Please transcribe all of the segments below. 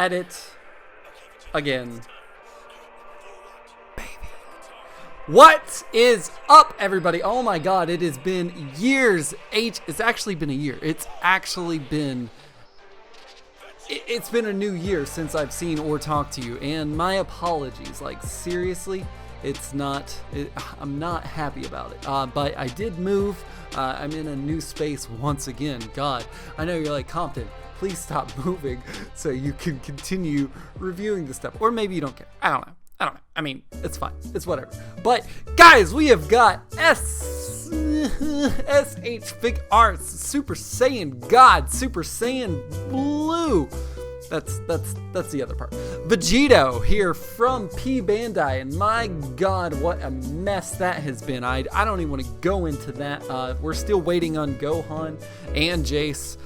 at it again. What is up, everybody? Oh my god, it has been years. It's actually been a year. It's been a new year since I've seen or talked to you, and my apologies. Like, seriously, I'm not happy about it. But I did move. I'm in a new space once again. God, I know you're like, Compton, please stop moving so you can continue reviewing this stuff. Or maybe you don't care. I don't know. I mean, it's fine. It's whatever. But guys, we have got SH Figuarts, Super Saiyan God, Super Saiyan Blue. That's the other part. Vegetto here from P Bandai, and my god, what a mess that has been. I don't even want to go into that. We're still waiting on Gohan and Jace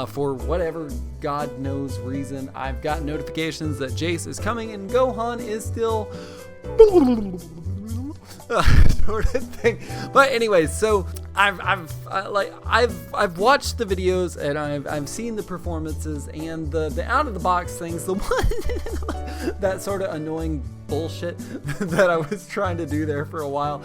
for whatever god knows reason. I've got notifications that Jace is coming and Gohan is still sort of thing. But anyways, so I've watched the videos and I've seen the performances and the out of the box things, the one that sort of annoying bullshit that I was trying to do there for a while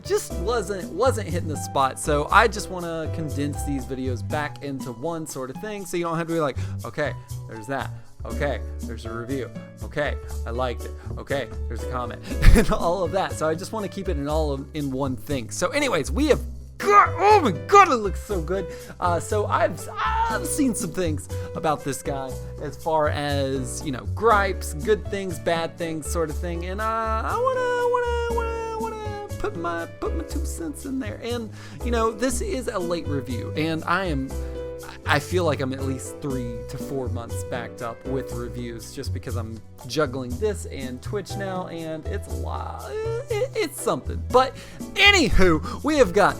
just wasn't hitting the spot. So I just want to condense these videos back into one sort of thing, so you don't have to be like, okay, there's that. Okay, there's a review. Okay, I liked it. Okay, there's a comment and all of that. So I just want to keep it in one thing. So anyways, we have got, oh my god, it looks so good. So I've seen some things about this guy as far as, you know, gripes, good things, bad things, sort of thing. And I wanna put my 2 cents in there. And you know, this is a late review, and I feel like I'm at least 3 to 4 months backed up with reviews, just because I'm juggling this and Twitch now, and it's a lot. It's something. But anywho, we have got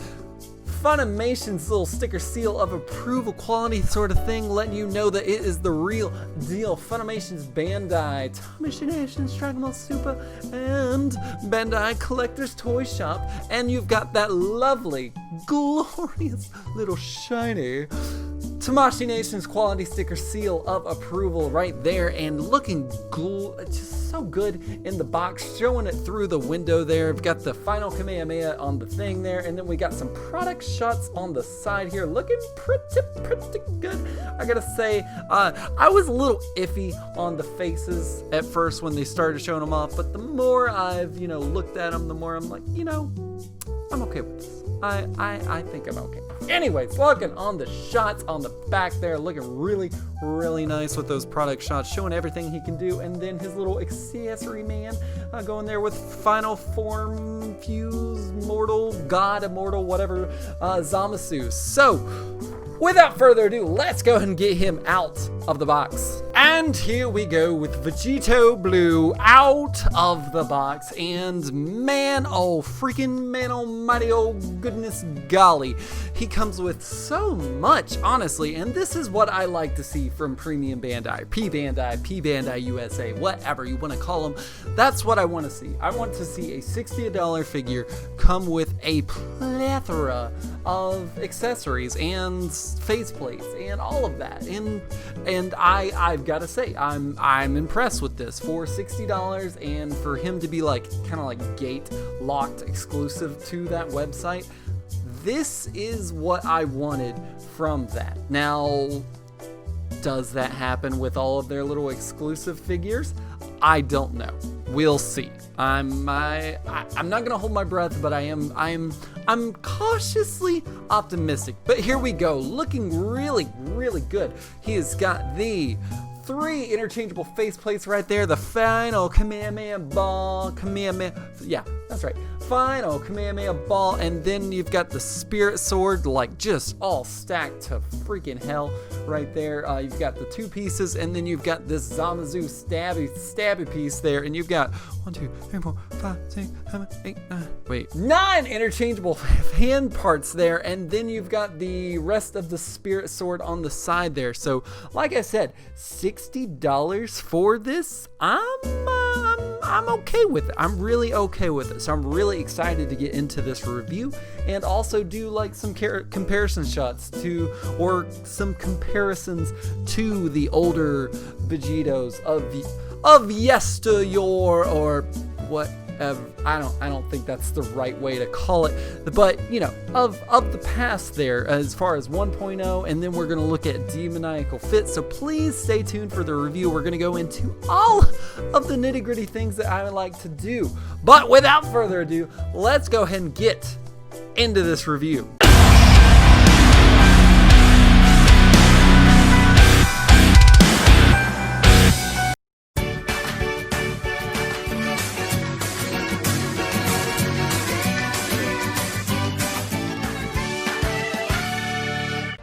Funimation's little sticker seal of approval quality sort of thing, letting you know that it is the real deal. Funimation's Bandai, Tamashii, Dragonball Super, and Bandai Collector's Toy Shop. And you've got that lovely, glorious little shiny Tamashii Nation's quality sticker seal of approval right there, and looking just so good in the box, showing it through the window there. We've got the final Kamehameha on the thing there, and then we got some product shots on the side here, looking pretty good. I gotta say, I was a little iffy on the faces at first when they started showing them off, but the more I've, you know, looked at them, the more I'm like, you know, I'm okay with this. I think I'm okay. Anyways, looking on the shots on the back there, looking really, really nice with those product shots, showing everything he can do. And then his little accessory man going there with final form, fuse, mortal, god, immortal, whatever, Zamasu. So, without further ado, let's go ahead and get him out of the box. And here we go with Vegetto Blue out of the box. And man, oh freaking man almighty, oh goodness golly. He comes with so much, honestly. And this is what I like to see from Premium Bandai, P Bandai USA, whatever you want to call them. That's what I want to see. I want to see a $60 figure come with a plethora of accessories and faceplates and all of that. And I've got to say, I'm impressed with this for $60, and for him to be like kind of like gate locked exclusive to that website. This is what I wanted from that. Now, does that happen with all of their little exclusive figures? I don't know. We'll see. I'm not gonna hold my breath, but I'm cautiously optimistic. But here we go, looking really, really good. He has got the 3 interchangeable faceplates right there. The final Kamehameha ball, yeah, that's right. Final Kamehameha ball, and then you've got the spirit sword, like just all stacked to freaking hell right there. You've got the 2 pieces, and then you've got this Zamasu stabby piece there, and you've got 1, 2, 3, 4, 5, 6, 7, 8, 9. Wait, 9 interchangeable hand parts there, and then you've got the rest of the spirit sword on the side there. So, like I said, $60 for this. I'm I'm okay with it. I'm really okay with it. So I'm really excited to get into this review and also do like some comparison shots to, or some comparisons to the older Vegettos of yesteryear, or whatever. I don't think that's the right way to call it, but you know, of the past there, as far as 1.0, and then we're gonna look at demoniacal fit. So please stay tuned for the review. We're gonna go into all of the nitty-gritty things that I would like to do. But without further ado, let's go ahead and get into this review.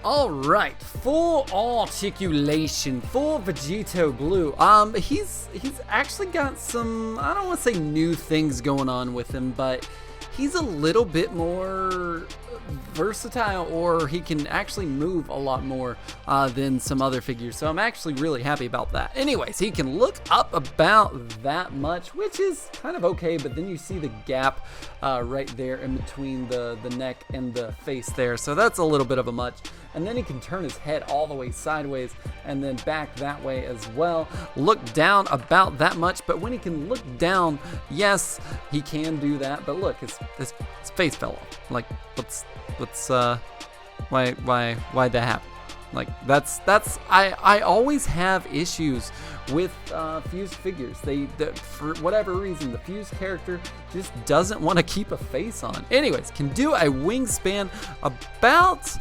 Alright, full articulation, full Vegetto blue. He's actually got some, I don't want to say new things going on with him, but he's a little bit more versatile, or he can actually move a lot more than some other figures, so I'm actually really happy about that. Anyways, he can look up about that much, which is kind of okay, but then you see the gap right there in between the neck and the face there, so that's a little bit of a much. And then he can turn his head all the way sideways and then back that way as well. Look down about that much, but when he can look down, yes, he can do that. But look, his face fell off. Like, why'd that happen? Like, I always have issues with fused figures. For whatever reason, the fused character just doesn't want to keep a face on. Anyways, can do a wingspan about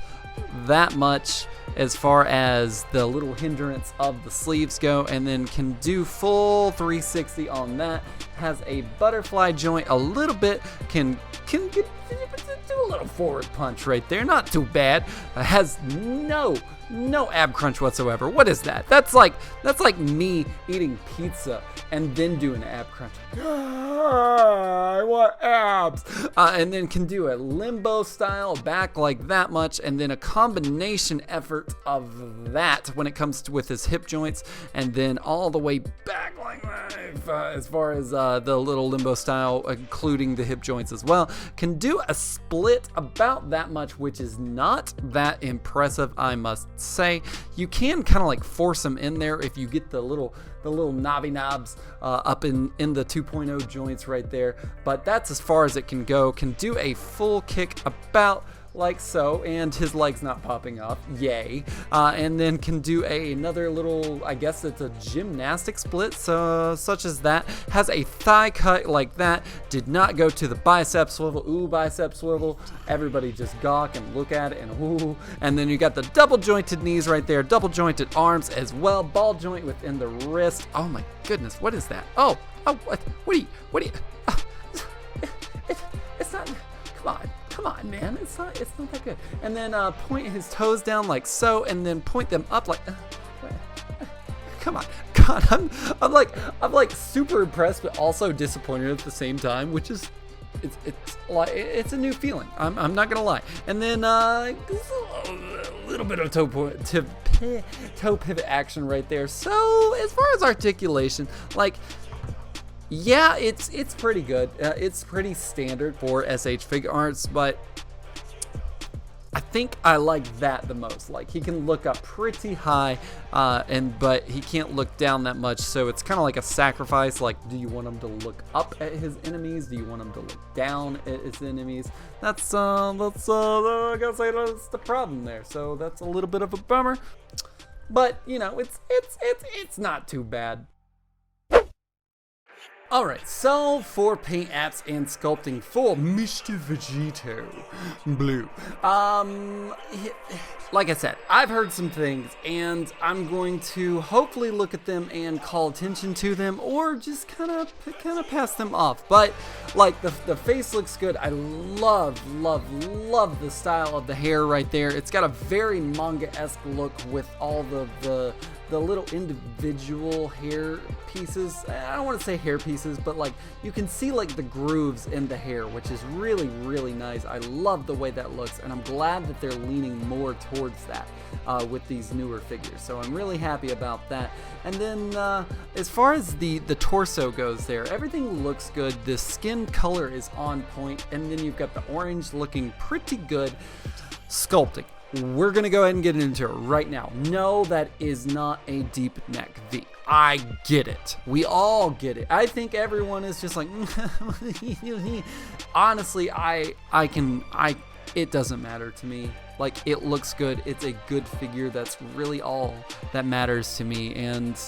that much as far as the little hindrance of the sleeves go, and then can do full 360 on that. Has a butterfly joint a little bit, can do a little forward punch right there, not too bad. Has no ab crunch whatsoever. What is that? That's like me eating pizza and then doing an ab crunch. I want abs. And then can do a limbo style back like that much, and then a combination effort of that when it comes to with his hip joints, and then all the way back like that as far as the little limbo style, including the hip joints as well. Can do a split about that much, which is not that impressive, I must say. You can kind of like force them in there if you get the little knobby knobs up in the 2.0 joints right there, but that's as far as it can go. Can do a full kick about like so, and his leg's not popping off, yay. And then can do another little, I guess it's a gymnastic split, so such as that. Has a thigh cut like that. Did not go to the bicep swivel. Ooh, bicep swivel. Everybody just gawk and look at it and ooh. And then you got the double jointed knees right there, double jointed arms as well, ball joint within the wrist. Oh my goodness, what is that? Oh, what do you, it's not, come on, man, it's not that good. And then point his toes down like so, and then point them up like, come on, God, I'm like super impressed, but also disappointed at the same time, which is, it's a new feeling. I'm not gonna lie. And then a little bit of toe pivot action right there. So as far as articulation, like, yeah, it's pretty good. It's pretty standard for SH Figuarts, but I think I like that the most. Like, he can look up pretty high, but he can't look down that much. So it's kind of like a sacrifice. Like, do you want him to look up at his enemies? Do you want him to look down at his enemies? That's I gotta say that's the problem there. So that's a little bit of a bummer, but you know, it's not too bad. Alright, so for paint apps and sculpting for Mr. Vegetto Blue. Like I said, I've heard some things, and I'm going to hopefully look at them and call attention to them, or just kind of pass them off. But like the face looks good. I love the style of the hair right there. It's got a very manga-esque look with all the the little individual hair pieces. I don't want to say hair pieces, but like you can see like the grooves in the hair, which is really, really nice. I love the way that looks, and I'm glad that they're leaning more towards that with these newer figures. So I'm really happy about that. And then as far as the torso goes there, everything looks good. The skin color is on point, and then you've got the orange looking pretty good. Sculpting. We're going to go ahead and get into it right now. No, that is not a deep neck V. I get it. We all get it. I think everyone is just like, honestly, it doesn't matter to me. Like, it looks good. It's a good figure. That's really all that matters to me. And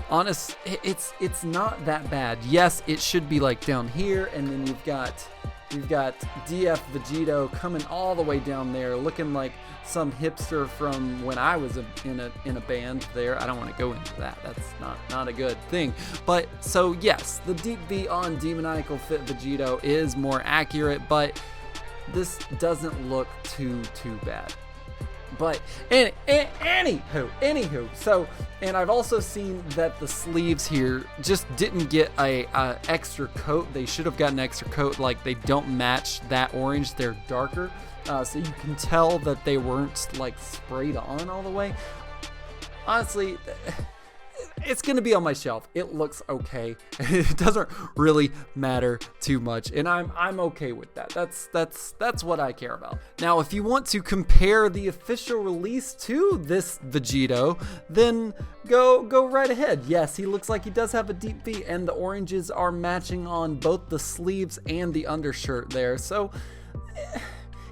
honest, it's not that bad. Yes, it should be like down here, and then you've got DF Vegetto coming all the way down there, looking like some hipster from when I was in a band there. I don't want to go into that. That's not a good thing. But so yes, the deep V on Demoniacal Fit Vegetto is more accurate, but this doesn't look too bad. But anywho, so, and I've also seen that the sleeves here just didn't get a extra coat. They should have gotten an extra coat. Like, they don't match that orange. They're darker, so you can tell that they weren't like sprayed on all the way. Honestly, it's gonna be on my shelf. It looks okay. It doesn't really matter too much, and I'm okay with that. That's what I care about. Now, if you want to compare the official release to this Vegetto, then go right ahead. Yes, he looks like he does have a deep V, and the oranges are matching on both the sleeves and the undershirt there. So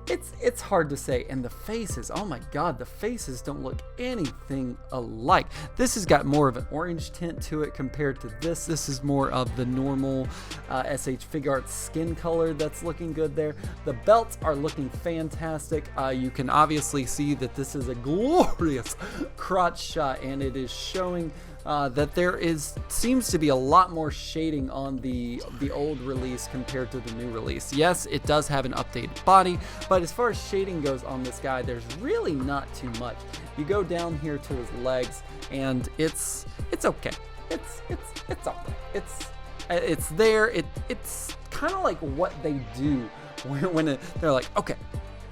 it's hard to say. And the faces, oh my god, the faces don't look anything alike. This has got more of an orange tint to it compared to this. This is more of the normal SH Figuarts skin color that's looking good there. The belts are looking fantastic. You can obviously see that this is a glorious crotch shot, and it is showing that there seems to be a lot more shading on the old release compared to the new release. Yes, it does have an updated body, but as far as shading goes on this guy, there's really not too much. You go down here to his legs, and it's okay. It's okay. It's there. It's kind of like what they do when they're like, okay,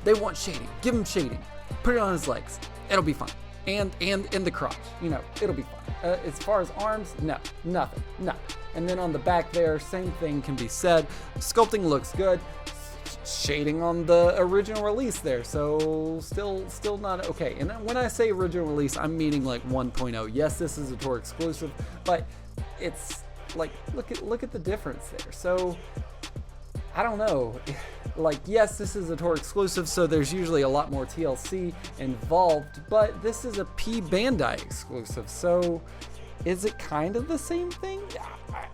they want shading. Give him shading. Put it on his legs. It'll be fine. And in the crotch, it'll be fine. As far as arms, nothing. And then on the back there, same thing can be said. Sculpting looks good. Shading on the original release there, so still not okay. And when I say original release, I'm meaning like 1.0. Yes, this is a tour exclusive, but it's like, look at the difference there. So I don't know. Like, yes, this is a tour exclusive, so there's usually a lot more TLC involved, but this is a P Bandai exclusive, so is it kind of the same thing?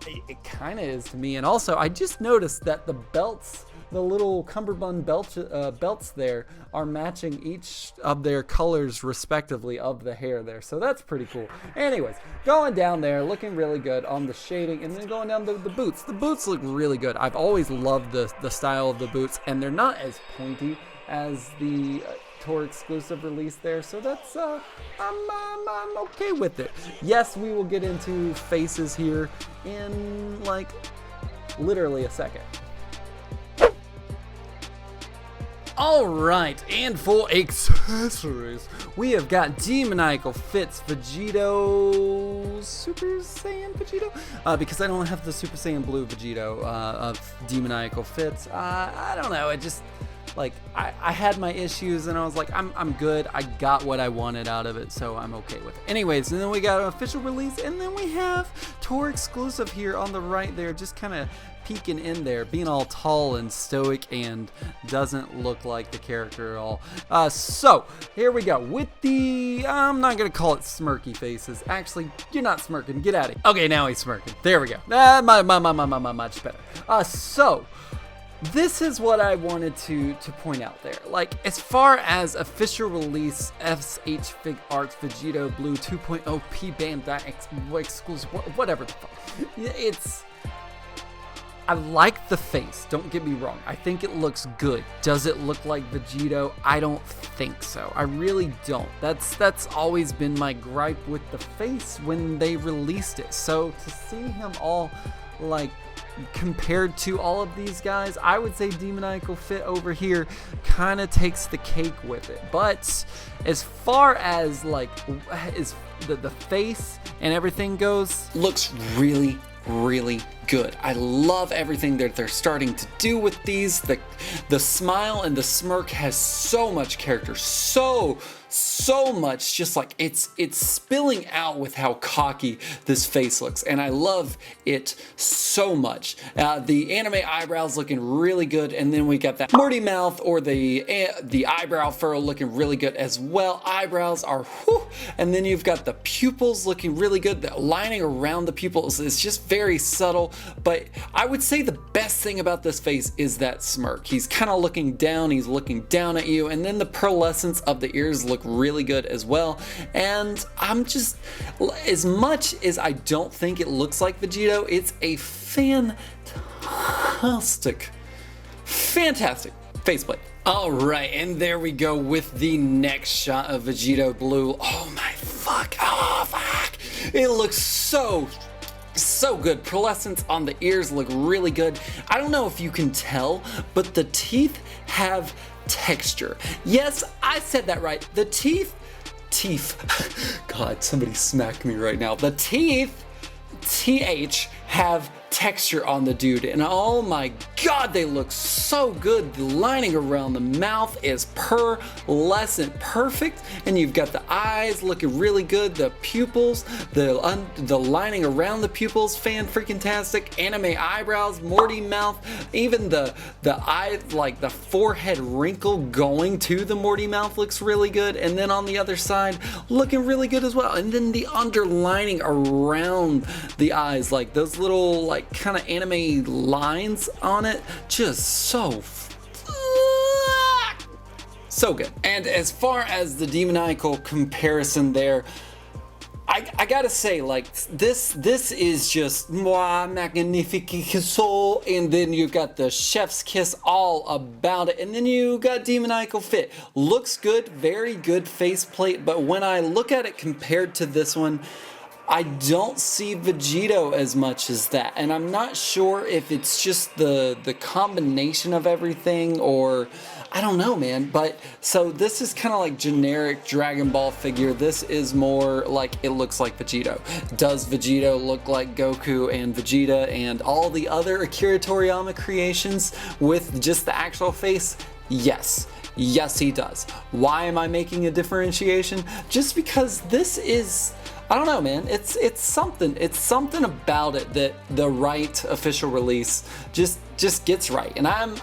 It kind of is to me. And also, I just noticed that the belts, the little cummerbund belts there, are matching each of their colors respectively of the hair there, so that's pretty cool. Anyways, going down there, looking really good on the shading, and then going down the boots. The boots look really good. I've always loved the style of the boots, and they're not as pointy as the tour exclusive release there, so that's I'm okay with it. Yes, we will get into faces here in like literally a second. Alright, and for accessories, we have got Demoniacal Fits Vegetto, Super Saiyan Vegetto, because I don't have the Super Saiyan Blue Vegetto of Demoniacal Fits. I don't know, it just, like, I had my issues, and I was like, I'm good. I got what I wanted out of it, so I'm okay with it. Anyways, and then we got an official release, and then we have tour exclusive here on the right there, just kind of peeking in there, being all tall and stoic, and doesn't look like the character at all. So here we go with the, I'm not gonna call it smirky faces. Actually, you're not smirking. Get out of here. Okay, now he's smirking. There we go. Much better. So this is what I wanted to point out there. Like, as far as official release SH Figuarts Vegetto Blue 2.0 P Bandai exclusive, whatever the fuck, I like the face, don't get me wrong. I think it looks good. Does it look like Vegetto? I don't think so. I really don't. That's always been my gripe with the face when they released it. So to see him all like compared to all of these guys, I would say Demoniacal Fit over here kind of takes the cake with it. But as far as like is the face and everything goes, looks really good. I love everything that they're starting to do with these. The smile and the smirk has so much character, so much, just like it's spilling out with how cocky this face looks, and I love it so much. The anime eyebrows looking really good, and then we got that Morty mouth or the eyebrow furrow looking really good as well. Eyebrows are whew, and then you've got the pupils looking really good. The lining around the pupils is just very subtle, but I would say the best thing about this face is that smirk. He's kind of looking down, he's looking down at you, and then the pearlescence of the ears look really good as well. And I'm just, as much as I don't think it looks like Vegetto, it's a fantastic faceplate. All right, and there we go with the next shot of Vegetto Blue. Oh my fuck, oh fuck. It looks so good. Pearlescence on the ears look really good. I don't know if you can tell, but the teeth have texture. Yes, I said that right. The teeth, God, somebody smacked me right now. The teeth, TH, have texture on the dude, and oh my god, they look so good. The lining around the mouth is pearlescent, perfect, and you've got the eyes looking really good. The pupils, the lining around the pupils, fan-freaking-tastic. Anime eyebrows, Morty mouth, even the eye, like the forehead wrinkle going to the Morty mouth looks really good, and then on the other side, looking really good as well. And then the underlining around the eyes, like those little like kind of anime lines on it, just so good. And as far as the demoniacal comparison there, I gotta say, like, this is just moi magnifique, and then you've got the chef's kiss all about it, and then you got Demoniacal Fit. Looks good, very good faceplate, but when I look at it compared to this one, I don't see Vegetto as much as that, and I'm not sure if it's just the combination of everything, or I don't know, man. But so this is kind of like generic Dragon Ball figure. This is more like it looks like Vegetto. Does Vegetto look like Goku and Vegeta and all the other Akira Toriyama creations with just the actual face? Yes. Yes, he does. Why am I making a differentiation? Just because this is, I don't know, man. It's something. It's something about it that the right official release just gets right, and I'm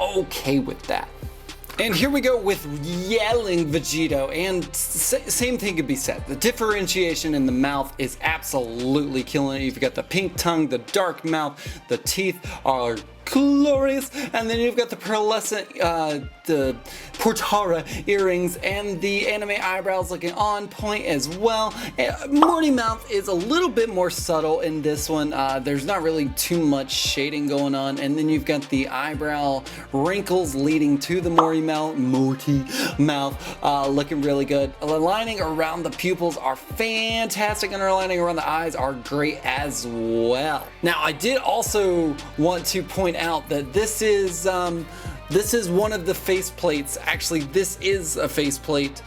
okay with that. And here we go with yelling Vegetto, and same thing could be said. The differentiation in the mouth is absolutely killing it. You've got the pink tongue, the dark mouth, the teeth are glorious, and then you've got the pearlescent, the Portara earrings, and the anime eyebrows looking on point as well. Morty mouth is a little bit more subtle in this one. There's not really too much shading going on, and then you've got the eyebrow wrinkles leading to the Morty mouth, looking really good. The lining around the pupils are fantastic, and the lining around the eyes are great as well. Now, I did also want to point out that this is one of the faceplates. Actually, this is a faceplate.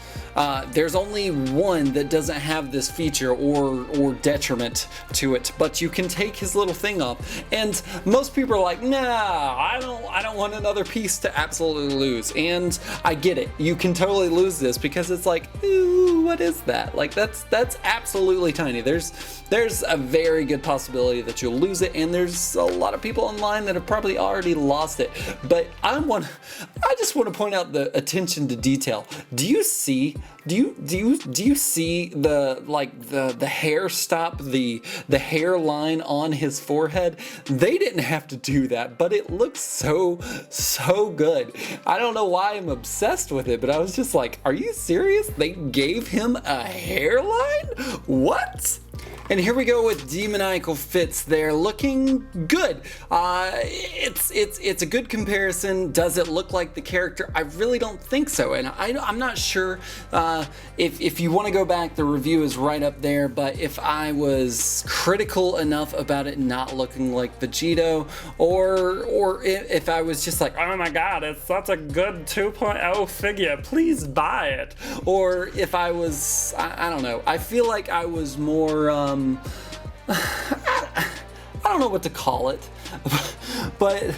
There's only one that doesn't have this feature or detriment to it, but you can take his little thing off, and most people are like, nah, I don't want another piece to absolutely lose. And I get it, you can totally lose this because it's like, ooh, what is that? Like, that's absolutely tiny. There's a very good possibility that you'll lose it, and there's a lot of people online that have probably already lost it. But I just want to point out the attention to detail. Do you see the hair stop, the hairline on his forehead? They didn't have to do that, but it looks so good. I don't know why I'm obsessed with it, but I was just like, are you serious? They gave him a hairline? What? And here we go with Demoniacal Fits there, looking good. It's a good comparison. Does it look like the character? I really don't think so, and I'm not sure if you want to go back, the review is right up there, but if I was critical enough about it not looking like Vegetto, or if I was just like, oh my god, it's such a good 2.0 figure, please buy it, or if I was, I don't know, I feel like I was more, I don't know what to call it, but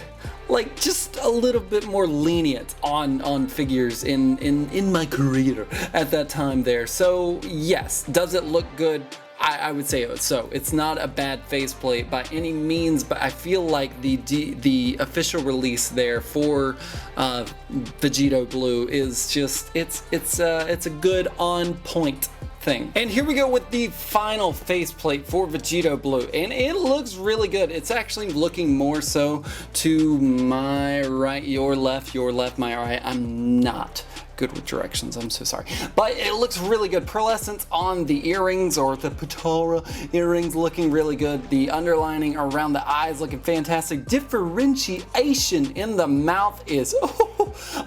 like just a little bit more lenient on figures in my career at that time there. So yes, does it look good? I would say so. It's not a bad faceplate by any means, but I feel like the official release there for Vegetto Blue is just it's a good on point thing. And here we go with the final faceplate for Vegetto Blue, and it looks really good. It's actually looking more so to my right, your left, my right. I'm not good with directions, I'm so sorry, but it looks really good. Pearlescence on the earrings, or the Patara earrings, looking really good. The underlining around the eyes looking fantastic. Differentiation in the mouth is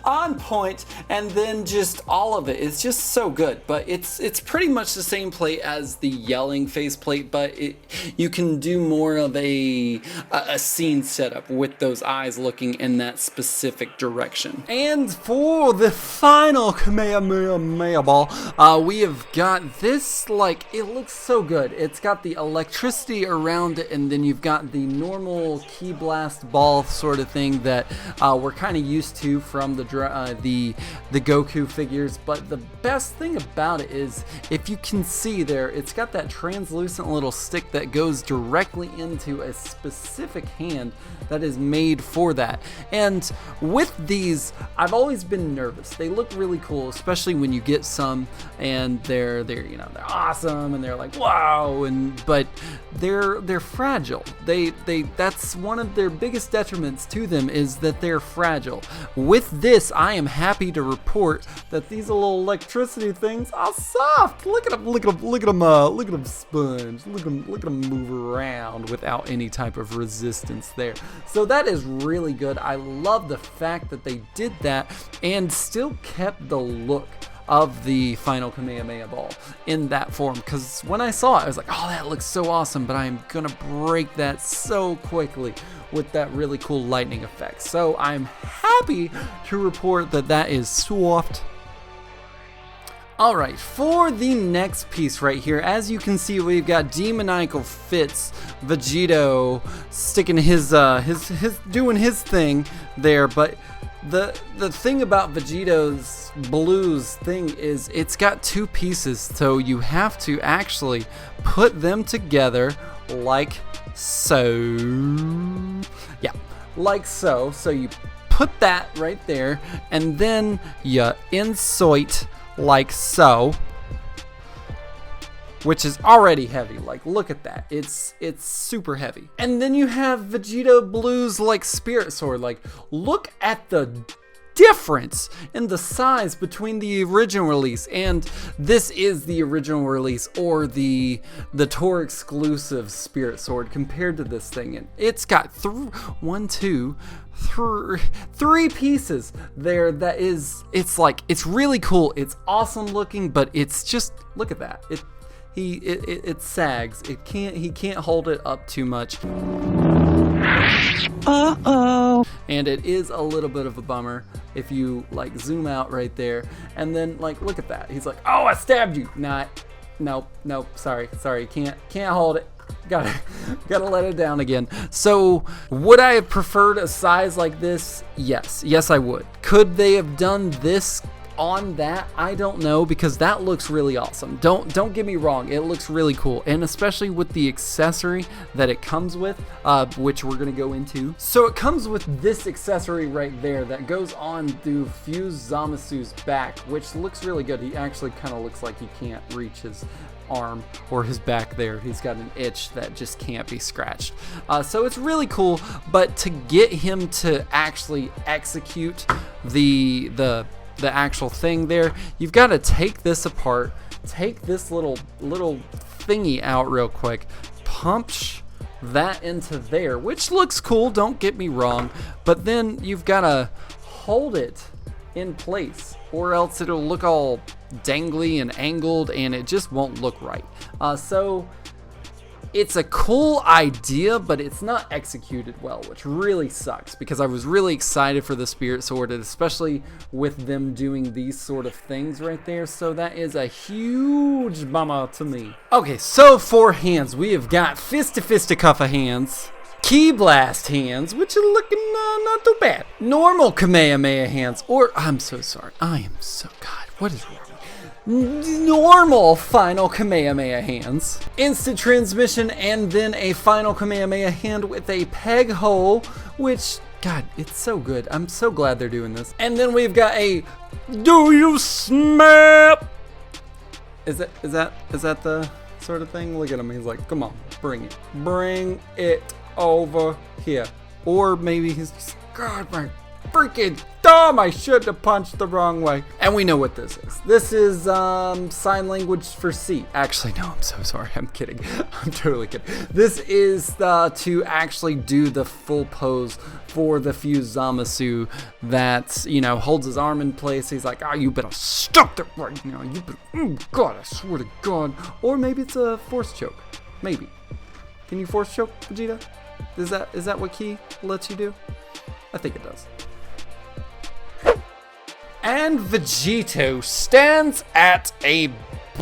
on point, and then just all of it is just so good. But it's pretty much the same plate as the yelling faceplate, but you can do more of a scene setup with those eyes looking in that specific direction. And for the final Kamehameha ball, we have got this, like, it looks so good. It's got the electricity around it, and then you've got the normal key blast ball sort of thing that we're kind of used to from the Goku figures. But the best thing about it is, if you can see there, it's got that translucent little stick that goes directly into a specific hand that is made for that. And with these, I've always been nervous. They look really cool, especially when you get some and they're you know, they're awesome and they're like wow, but they're fragile. That's one of their biggest detriments to them, is that they're fragile. With this, I am happy to report that these little electricity things are soft. Look at them sponge. Look at them move around without any type of resistance there. So that is really good. I love the fact that they did that and still kept the look of the final Kamehameha ball in that form, because when I saw it, I was like, oh, that looks so awesome, but I'm gonna break that so quickly with that really cool lightning effect. So I'm happy to report that that is soft. Alright, for the next piece right here, as you can see, we've got Demoniacal Fits Vegetto sticking his doing his thing there, but the thing about Vegetto's Blue's thing is it's got two pieces, so you have to actually put them together like so. Yeah, like so. So you put that right there, and then you insert like so, which is already heavy. Like, look at that, it's super heavy. And then you have Vegetto Blue's like spirit sword. Like, look at the difference in the size between the original release, and this is the original release, or the tour exclusive spirit sword, compared to this thing. And it's got three pieces there. That is, it's really cool, it's awesome looking, but it's just, look at that, it sags. He can't hold it up too much. And it is a little bit of a bummer if you like zoom out right there, and then like look at that. He's like, oh, I stabbed you. Nope, sorry, can't hold it. Gotta let it down again. So would I have preferred a size like this? Yes, I would. Could they have done this on that? I don't know, because that looks really awesome. Don't get me wrong, it looks really cool, and especially with the accessory that it comes with, which we're gonna go into. So it comes with this accessory right there that goes on to fuse Zamasu's back, which looks really good. He actually kind of looks like he can't reach his arm or his back there. He's got an itch that just can't be scratched. So it's really cool, but to get him to actually execute the actual thing there, you've got to take this apart take this little thingy out real quick, punch that into there, which looks cool, don't get me wrong, but then you've got to hold it in place or else it'll look all dangly and angled and it just won't look right. So it's a cool idea, but it's not executed well, which really sucks because I was really excited for the Spirit Sword, especially with them doing these sort of things right there. So that is a huge bummer to me. Okay, so for hands, we have got Fisticuff hands, Key Blast hands, which are looking not too bad. Normal Kamehameha hands, or I'm so sorry, I am so, God, what is wrong? Normal final Kamehameha hands, instant transmission, and then a final Kamehameha hand with a peg hole, which, God, it's so good. I'm so glad they're doing this. And then we've got a do you snap? Is that the sort of thing? Look at him. He's like, come on, bring it over here. Or maybe he's just, God, my freaking dumb, I should have punched the wrong way. And we know what this is. This is sign language for C. Actually, no, I'm so sorry. I'm kidding. I'm totally kidding. This is to actually do the full pose for the fused Zamasu that, you know, holds his arm in place. He's like, you better stop that right now. You better, oh God, I swear to God. Or maybe it's a force choke. Maybe. Can you force choke, Vegeta? Is that what Ki lets you do? I think it does. And Vegetto stands at a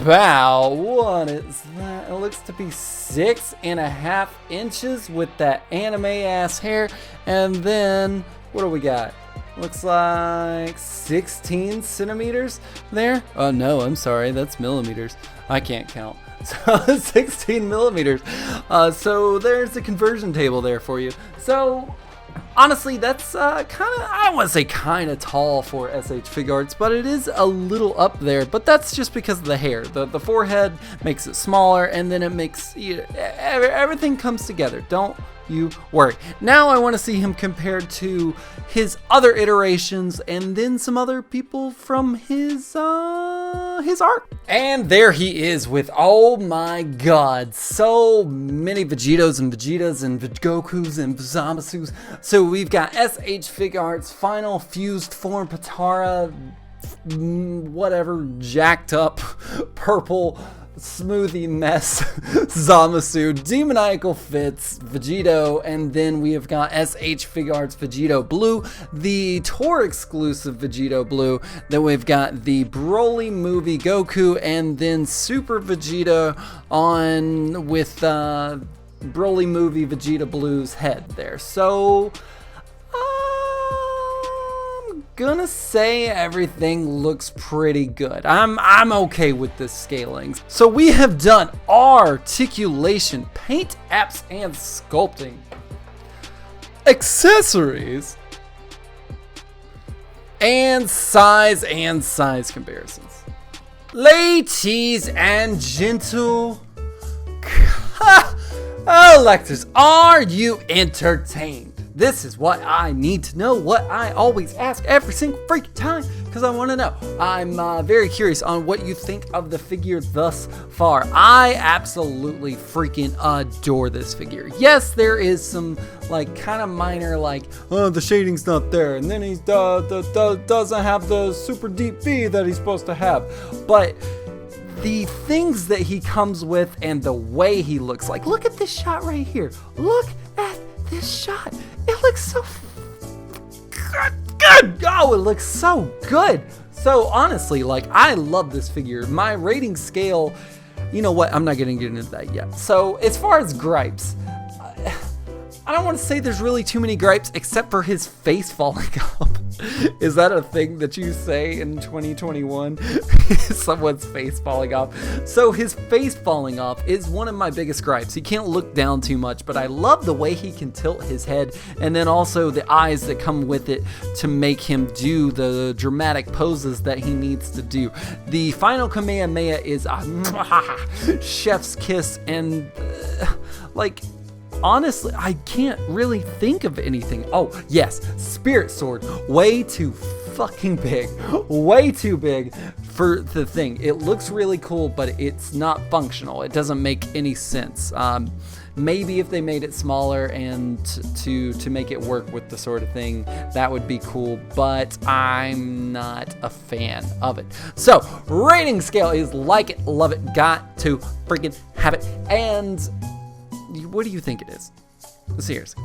bow. What is that? It looks to be 6.5 inches with that anime ass hair. And then, what do we got? Looks like 16 centimeters there. Oh no, I'm sorry, that's millimeters. I can't count. So 16 millimeters. So there's the conversion table there for you. So honestly, that's kind of, I want to say kind of tall for SH Figuarts, but it is a little up there. But that's just because of the hair. The forehead makes it smaller, and then it makes, everything comes together. Don't you worry. Now I want to see him compared to his other iterations and then some other people from his art. And there he is with, oh my God, so many Vegettos and Vegetas and Gokus and Zamasus. So we've got SH Figuarts final fused form Potara, whatever, jacked up purple smoothie mess Zamasu, demoniacal fits Vegetto, and then we have got SH Figuarts Vegetto Blue, the Tour exclusive Vegetto Blue, then we've got the Broly movie Goku, and then Super Vegeta on with Broly movie Vegeta Blue's head there. So gonna say everything looks pretty good. I'm okay with this scaling. So we have done articulation, paint apps, and sculpting, accessories, and size comparisons. Ladies and gentle electors, are you entertained? This is what I need to know, what I always ask every single freaking time, because I want to know. I'm very curious on what you think of the figure thus far. I absolutely freaking adore this figure. Yes, there is some like kind of minor like, oh, the shading's not there, and then he doesn't have the super deep V that he's supposed to have, but the things that he comes with and the way he looks like. Look at this shot right here. Look at this shot. It looks so good. Oh, it looks so good. So honestly, like, I love this figure. My rating scale, you know what? I'm not gonna get into that yet. So as far as gripes, I don't want to say there's really too many gripes except for his face falling off. Is that a thing that you say in 2021? Someone's face falling off. So his face falling off is one of my biggest gripes. He can't look down too much, but I love the way he can tilt his head, and then also the eyes that come with it to make him do the dramatic poses that he needs to do. The final Kamehameha is a chef's kiss, and like, honestly, I can't really think of anything. Oh, yes, Spirit Sword. Way too fucking big. Way too big for the thing. It looks really cool, but it's not functional. It doesn't make any sense. Maybe if they made it smaller and to make it work with the sort of thing, that would be cool, but I'm not a fan of it. So, rating scale is like it, love it, got to freaking have it. And what do you think it is? Seriously,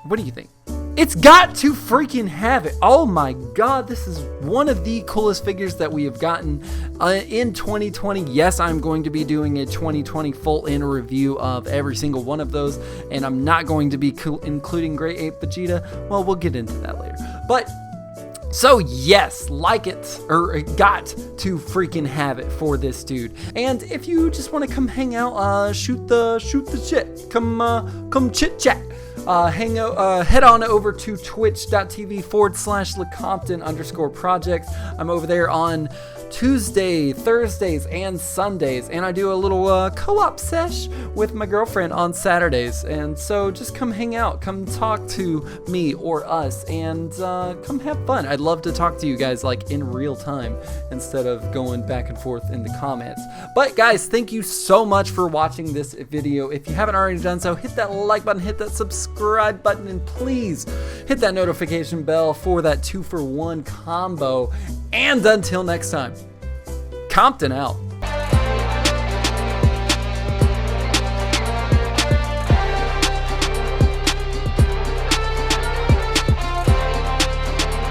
what do you think? It's got to freaking have it. Oh my god, this is one of the coolest figures that we have gotten in 2020. Yes, I'm going to be doing a 2020 full-in review of every single one of those, and I'm not going to be including Great Ape Vegeta. Well, we'll get into that later. But so yes, like it, or got to freaking have it for this dude. And if you just want to come hang out, shoot the shit, come chit chat. Head on over to twitch.tv/LeCompton_projects. I'm over there on Tuesday, Thursdays, and Sundays, and I do a little co-op sesh with my girlfriend on Saturdays. And so just come hang out, come talk to me or us, and come have fun. I'd love to talk to you guys like in real time instead of going back and forth in the comments. But guys, thank you so much for watching this video. If you haven't already done so, hit that like button, hit that subscribe button, and please hit that notification bell for that 2-for-1 combo. And until next time, Compton out.